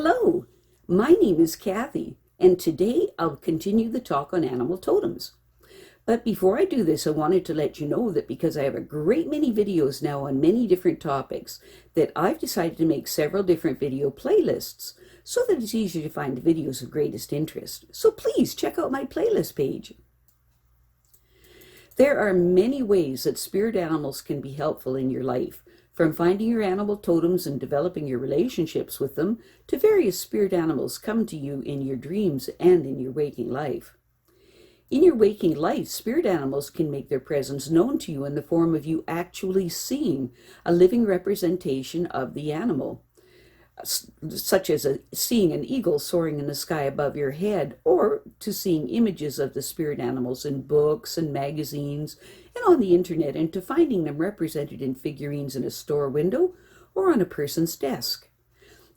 Hello, my name is Kathy, and today I'll continue the talk on animal totems. But before I do this, I wanted to let you know that because I have a great many videos now on many different topics, that I've decided to make several different video playlists so that it's easier to find the videos of greatest interest. So please check out my playlist page. There are many ways that spirit animals can be helpful in your life, from finding your animal totems and developing your relationships with them, to various spirit animals come to you in your dreams and in your waking life. In your waking life, spirit animals can make their presence known to you in the form of you actually seeing a living representation of the animal, such as seeing an eagle soaring in the sky above your head, or to seeing images of the spirit animals in books and magazines and on the internet, and to finding them represented in figurines in a store window or on a person's desk.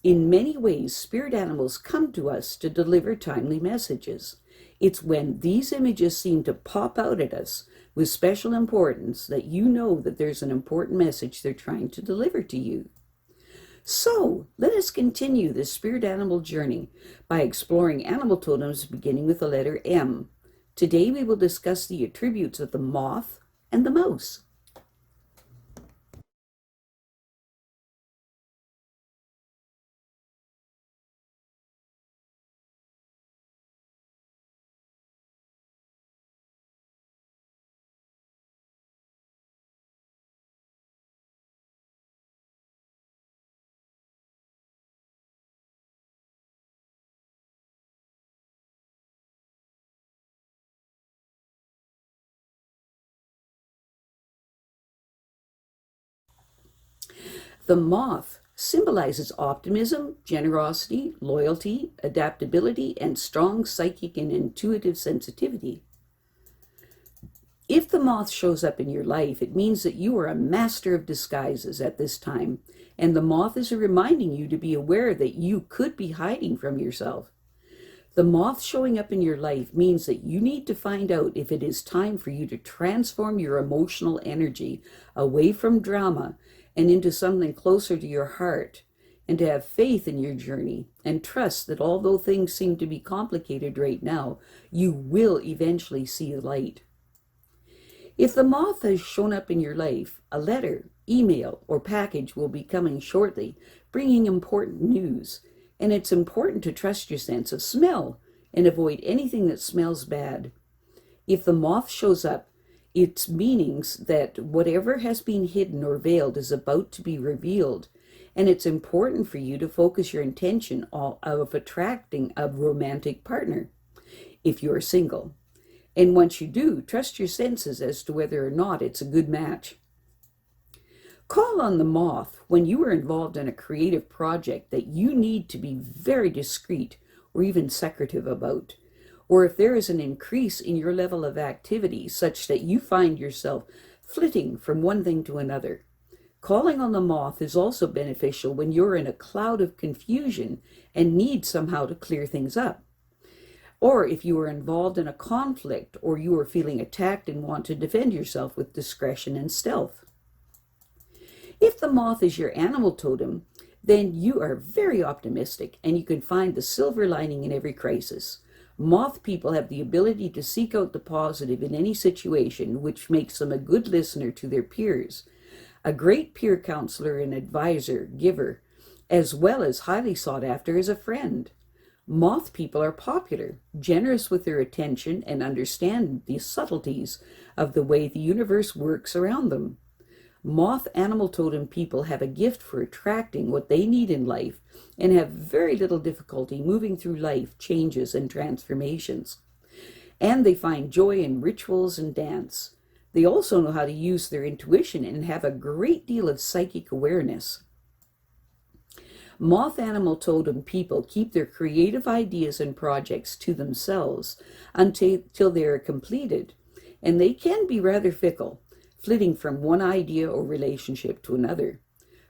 In many ways, spirit animals come to us to deliver timely messages. It's when these images seem to pop out at us with special importance that you know that there's an important message they're trying to deliver to you. So, let us continue this spirit animal journey by exploring animal totems beginning with the letter M. Today we will discuss the attributes of the moth and the mouse. The moth symbolizes optimism, generosity, loyalty, adaptability, and strong psychic and intuitive sensitivity. If the moth shows up in your life, it means that you are a master of disguises at this time, and the moth is reminding you to be aware that you could be hiding from yourself. The moth showing up in your life means that you need to find out if it is time for you to transform your emotional energy away from drama and into something closer to your heart, and to have faith in your journey and trust that although things seem to be complicated right now, you will eventually see the light. If the moth has shown up in your life, a letter, email, or package will be coming shortly, bringing important news. And it's important to trust your sense of smell and avoid anything that smells bad. If the moth shows up, it's meanings that whatever has been hidden or veiled is about to be revealed. And it's important for you to focus your intention of attracting a romantic partner, if you're single. And once you do, trust your senses as to whether or not it's a good match. Call on the moth when you are involved in a creative project that you need to be very discreet or even secretive about, or if there is an increase in your level of activity such that you find yourself flitting from one thing to another. Calling on the moth is also beneficial when you're in a cloud of confusion and need somehow to clear things up. Or if you are involved in a conflict or you are feeling attacked and want to defend yourself with discretion and stealth. If the moth is your animal totem, then you are very optimistic and you can find the silver lining in every crisis. Moth people have the ability to seek out the positive in any situation, which makes them a good listener to their peers, a great peer counselor and advisor, giver, as well as highly sought after as a friend. Moth people are popular, generous with their attention, and understand the subtleties of the way the universe works around them. Moth animal totem people have a gift for attracting what they need in life and have very little difficulty moving through life changes and transformations. And they find joy in rituals and dance. They also know how to use their intuition and have a great deal of psychic awareness. Moth animal totem people keep their creative ideas and projects to themselves until they are completed, and they can be rather fickle, flitting from one idea or relationship to another.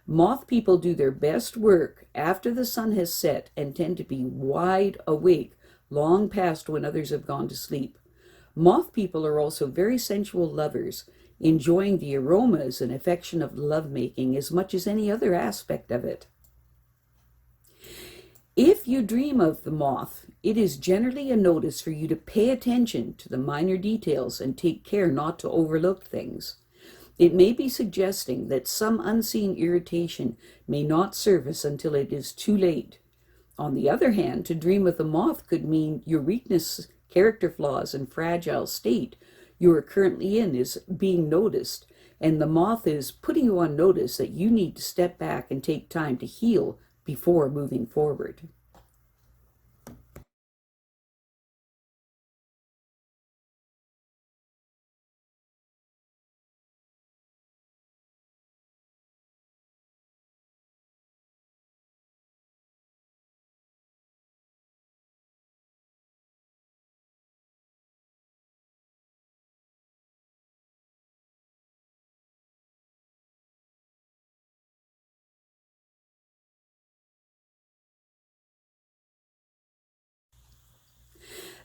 Moth people do their best work after the sun has set and tend to be wide awake long past when others have gone to sleep. Moth people are also very sensual lovers, enjoying the aromas and affection of lovemaking as much as any other aspect of it. If you dream of the moth, it is generally a notice for you to pay attention to the minor details and take care not to overlook things. It may be suggesting that some unseen irritation may not surface until it is too late. On the other hand, to dream of the moth could mean your weakness, character flaws, and fragile state you are currently in is being noticed, and the moth is putting you on notice that you need to step back and take time to heal before moving forward.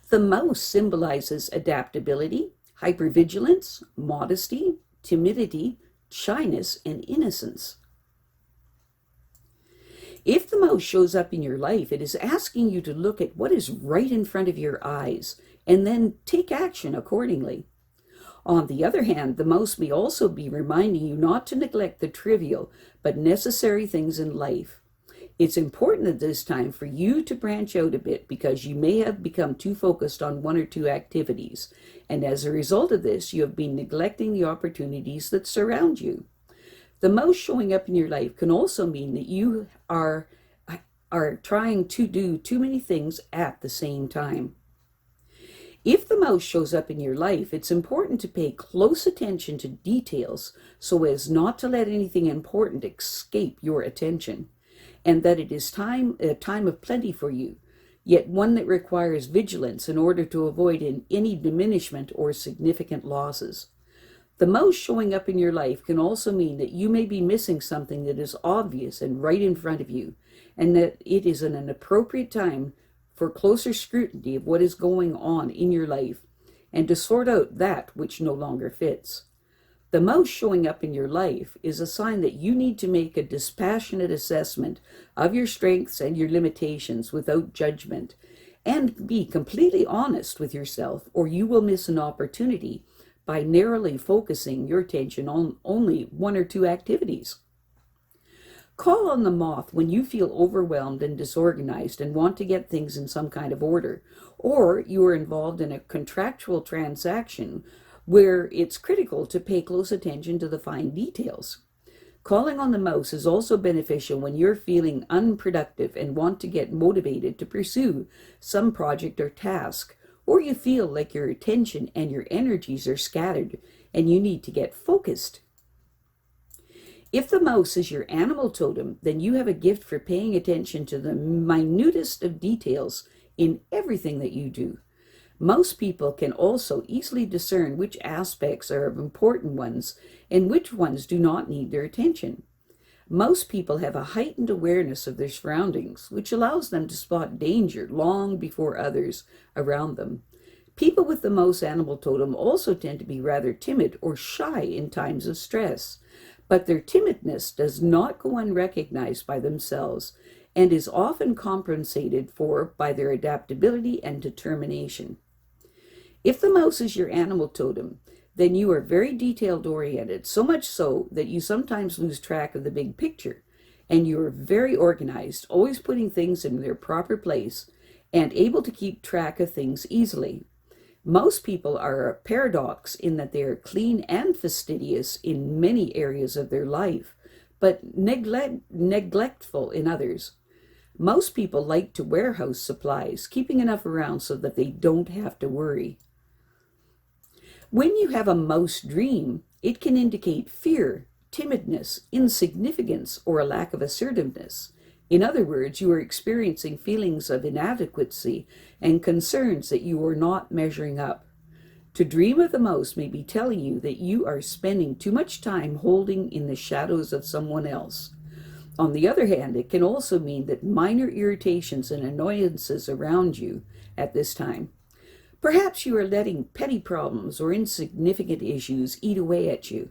The mouse symbolizes adaptability, hypervigilance, modesty, timidity, shyness, and innocence. If the mouse shows up in your life, it is asking you to look at what is right in front of your eyes and then take action accordingly. On the other hand, the mouse may also be reminding you not to neglect the trivial but necessary things in life. It's important at this time for you to branch out a bit because you may have become too focused on one or two activities, and as a result of this, you have been neglecting the opportunities that surround you. The mouse showing up in your life can also mean that you are trying to do too many things at the same time. If the mouse shows up in your life, it's important to pay close attention to details so as not to let anything important escape your attention, and that it is a time of plenty for you, yet one that requires vigilance in order to avoid any diminishment or significant losses. The mouse showing up in your life can also mean that you may be missing something that is obvious and right in front of you, and that it is an appropriate time for closer scrutiny of what is going on in your life and to sort out that which no longer fits. The mouse showing up in your life is a sign that you need to make a dispassionate assessment of your strengths and your limitations without judgment, and be completely honest with yourself, or you will miss an opportunity by narrowly focusing your attention on only one or two activities. Call on the moth when you feel overwhelmed and disorganized and want to get things in some kind of order, or you are involved in a contractual transaction where it's critical to pay close attention to the fine details. Calling on the mouse is also beneficial when you're feeling unproductive and want to get motivated to pursue some project or task, or you feel like your attention and your energies are scattered and you need to get focused. If the mouse is your animal totem, then you have a gift for paying attention to the minutest of details in everything that you do. Most people can also easily discern which aspects are important ones and which ones do not need their attention. Most people have a heightened awareness of their surroundings, which allows them to spot danger long before others around them. People with the mouse animal totem also tend to be rather timid or shy in times of stress, but their timidness does not go unrecognized by themselves and is often compensated for by their adaptability and determination. If the mouse is your animal totem, then you are very detailed oriented, so much so that you sometimes lose track of the big picture, and you are very organized, always putting things in their proper place and able to keep track of things easily. Most people are a paradox in that they are clean and fastidious in many areas of their life, but neglectful in others. Most people like to warehouse supplies, keeping enough around so that they don't have to worry. When you have a mouse dream, it can indicate fear, timidness, insignificance, or a lack of assertiveness. In other words, you are experiencing feelings of inadequacy and concerns that you are not measuring up. To dream of the mouse may be telling you that you are spending too much time holding in the shadows of someone else. On the other hand, it can also mean that minor irritations and annoyances around you at this time. Perhaps you are letting petty problems or insignificant issues eat away at you.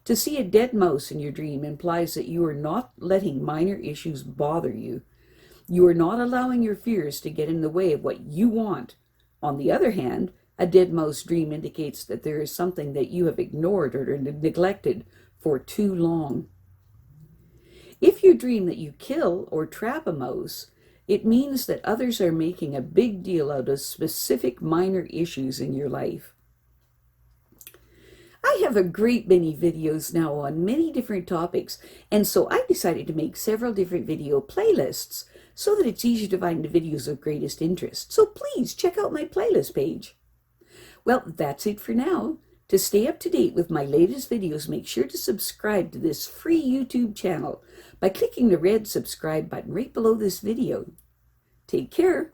To see a dead mouse in your dream implies that you are not letting minor issues bother you. You are not allowing your fears to get in the way of what you want. On the other hand, a dead mouse dream indicates that there is something that you have ignored or neglected for too long. If you dream that you kill or trap a mouse, it means that others are making a big deal out of specific minor issues in your life. I have a great many videos now on many different topics, and so I decided to make several different video playlists so that it's easier to find the videos of greatest interest. So please check out my playlist page. Well, that's it for now. To stay up to date with my latest videos, make sure to subscribe to this free YouTube channel by clicking the red subscribe button right below this video. Take care.